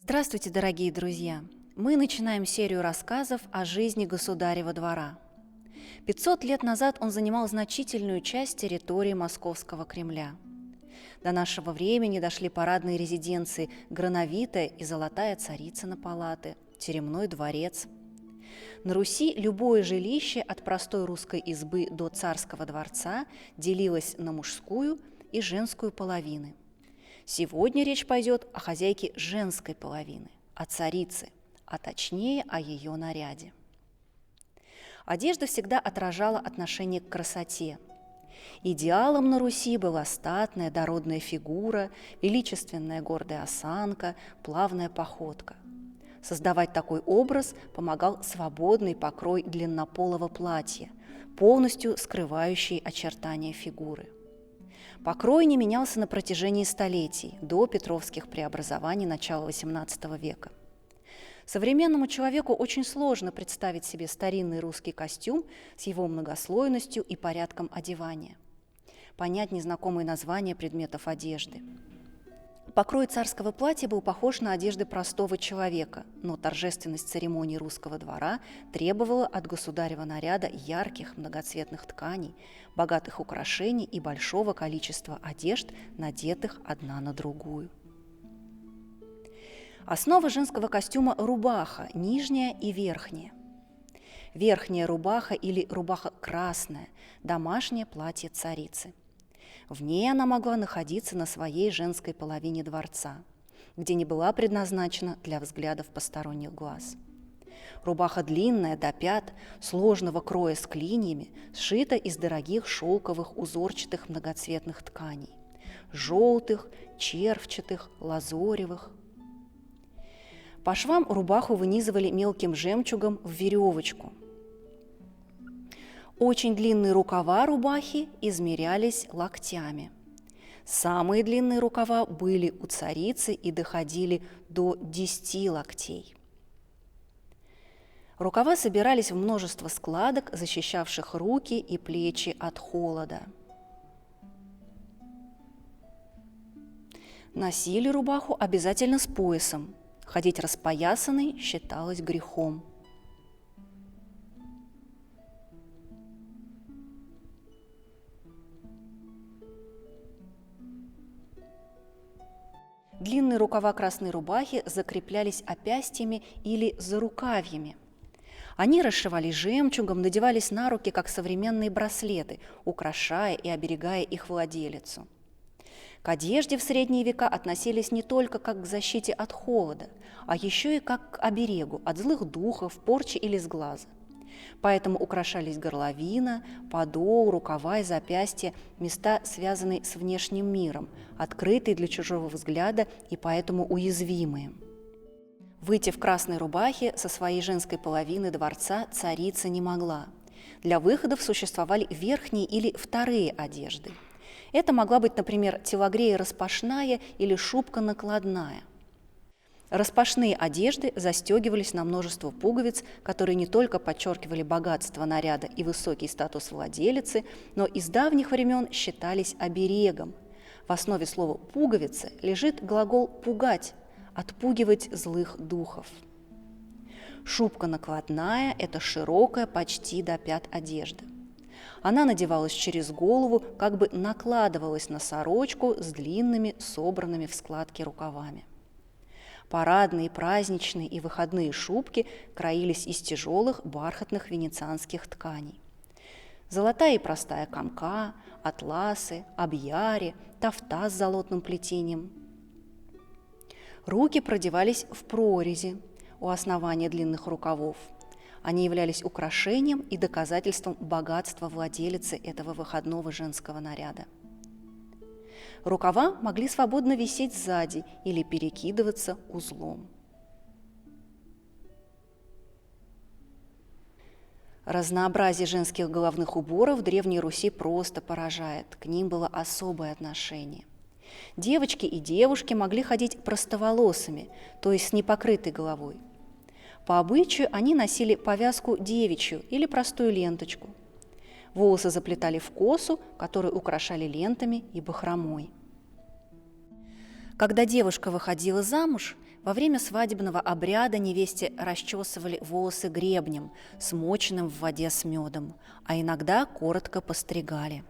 Здравствуйте, дорогие друзья! Мы начинаем серию рассказов о жизни государева двора. 500 лет назад он занимал значительную часть территории Московского Кремля. До нашего времени дошли парадные резиденции Грановитая и Золотая Царицына палаты, Теремной дворец. На Руси любое жилище от простой русской избы до царского дворца делилось на мужскую и женскую половины. Сегодня речь пойдет о хозяйке женской половины, о царице, а точнее о ее наряде. Одежда всегда отражала отношение к красоте. Идеалом на Руси была статная дородная фигура, величественная гордая осанка, плавная походка. Создавать такой образ помогал свободный покрой длиннополого платья, полностью скрывающий очертания фигуры. Покрой не менялся на протяжении столетий, до петровских преобразований начала XVIII века. Современному человеку очень сложно представить себе старинный русский костюм с его многослойностью и порядком одевания, понять незнакомые названия предметов одежды. Покрой царского платья был похож на одежды простого человека, но торжественность церемоний русского двора требовала от государева наряда ярких многоцветных тканей, богатых украшений и большого количества одежд, надетых одна на другую. Основа женского костюма – рубаха, нижняя и верхняя. Верхняя рубаха или рубаха красная – домашнее платье царицы. В ней она могла находиться на своей женской половине дворца, где не была предназначена для взглядов посторонних глаз. Рубаха длинная, до пят, сложного кроя с клиньями, сшита из дорогих шелковых узорчатых многоцветных тканей – желтых, червчатых, лазоревых. По швам рубаху вынизывали мелким жемчугом в веревочку. Очень длинные рукава рубахи измерялись локтями. Самые длинные рукава были у царицы и доходили до 10 локтей. Рукава собирались в множество складок, защищавших руки и плечи от холода. Носили рубаху обязательно с поясом. Ходить распоясанной считалось грехом. Длинные рукава красной рубахи закреплялись опястьями или зарукавьями. Они расшивались жемчугом, надевались на руки, как современные браслеты, украшая и оберегая их владелицу. К одежде в средние века относились не только как к защите от холода, а еще и как к оберегу от злых духов, порчи или сглаза. Поэтому украшались горловина, подол, рукава и запястья, места, связанные с внешним миром, открытые для чужого взгляда и поэтому уязвимые. Выйти в красной рубахе со своей женской половины дворца царица не могла. Для выходов существовали верхние или вторые одежды. Это могла быть, например, телогрея распашная или шубка накладная. Распашные одежды застегивались на множество пуговиц, которые не только подчеркивали богатство наряда и высокий статус владелицы, но и с давних времен считались оберегом. В основе слова «пуговицы» лежит глагол «пугать», отпугивать злых духов. Шубка накладная – это широкая, почти до пят одежда. Она надевалась через голову, как бы накладывалась на сорочку с длинными, собранными в складки рукавами. Парадные, праздничные и выходные шубки краились из тяжелых бархатных венецианских тканей. Золотая и простая камка, атласы, абьяри, тафта с золотным плетением. Руки продевались в прорези у основания длинных рукавов. Они являлись украшением и доказательством богатства владелицы этого выходного женского наряда. Рукава могли свободно висеть сзади или перекидываться узлом. Разнообразие женских головных уборов в Древней Руси просто поражает, к ним было особое отношение. Девочки и девушки могли ходить простоволосыми, то есть с непокрытой головой. По обычаю они носили повязку девичью или простую ленточку. Волосы заплетали в косу, которую украшали лентами и бахромой. Когда девушка выходила замуж, Во время свадебного обряда невесте расчесывали волосы гребнем, смоченным в воде с медом, а иногда коротко постригали.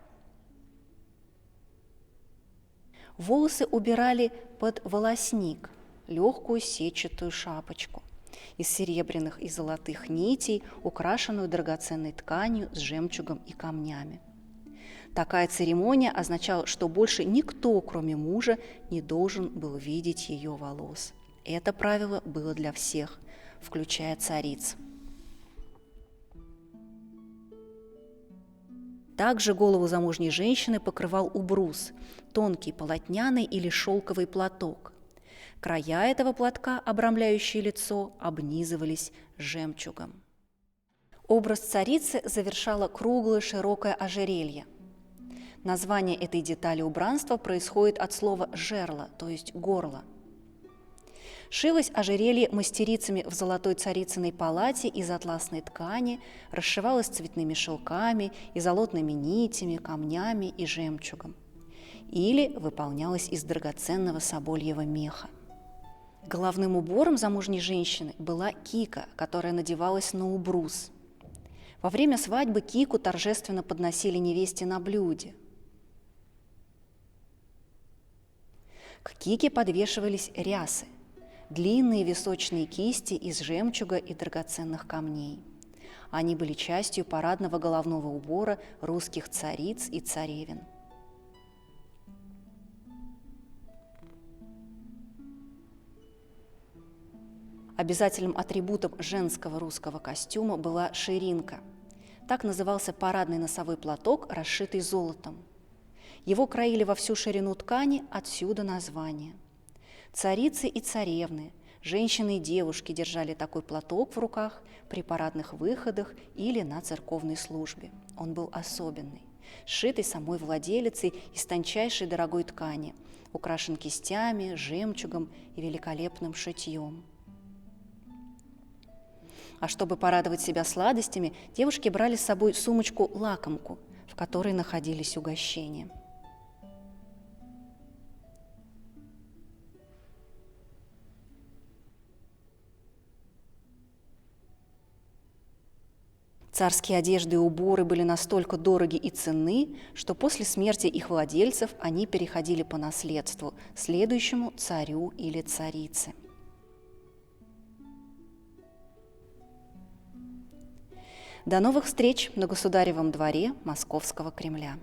Волосы убирали под волосник, легкую сетчатую шапочку из серебряных и золотых нитей, украшенную драгоценной тканью с жемчугом и камнями. Такая церемония означала, что больше никто, кроме мужа, не должен был видеть ее волос. Это правило было для всех, включая цариц. Также голову замужней женщины покрывал убрус, тонкий полотняный или шелковый платок. Края этого платка, обрамляющие лицо, обнизывались жемчугом. Образ царицы завершало круглое широкое ожерелье. Название этой детали убранства происходит от слова «жерло», то есть «горло». Шилось ожерелье мастерицами в Золотой Царицыной палате из атласной ткани, расшивалось цветными шелками и золотными нитями, камнями и жемчугом. Или выполнялось из драгоценного собольего меха. Головным убором замужней женщины была кика, которая надевалась на убрус. Во время свадьбы кику торжественно подносили невесте на блюде. К кике подвешивались рясы, длинные височные кисти из жемчуга и драгоценных камней. Они были частью парадного головного убора русских цариц и царевен. Обязательным атрибутом женского русского костюма была ширинка. Так назывался парадный носовой платок, расшитый золотом. Его краили во всю ширину ткани, отсюда название. Царицы и царевны, женщины и девушки держали такой платок в руках при парадных выходах или на церковной службе. Он был особенный, сшитый самой владелицей из тончайшей дорогой ткани, украшен кистями, жемчугом и великолепным шитьем. А чтобы порадовать себя сладостями, девушки брали с собой сумочку-лакомку, в которой находились угощения. Царские одежды и уборы были настолько дороги и ценны, что после смерти их владельцев они переходили по наследству следующему царю или царице. До новых встреч на Государевом дворе Московского Кремля.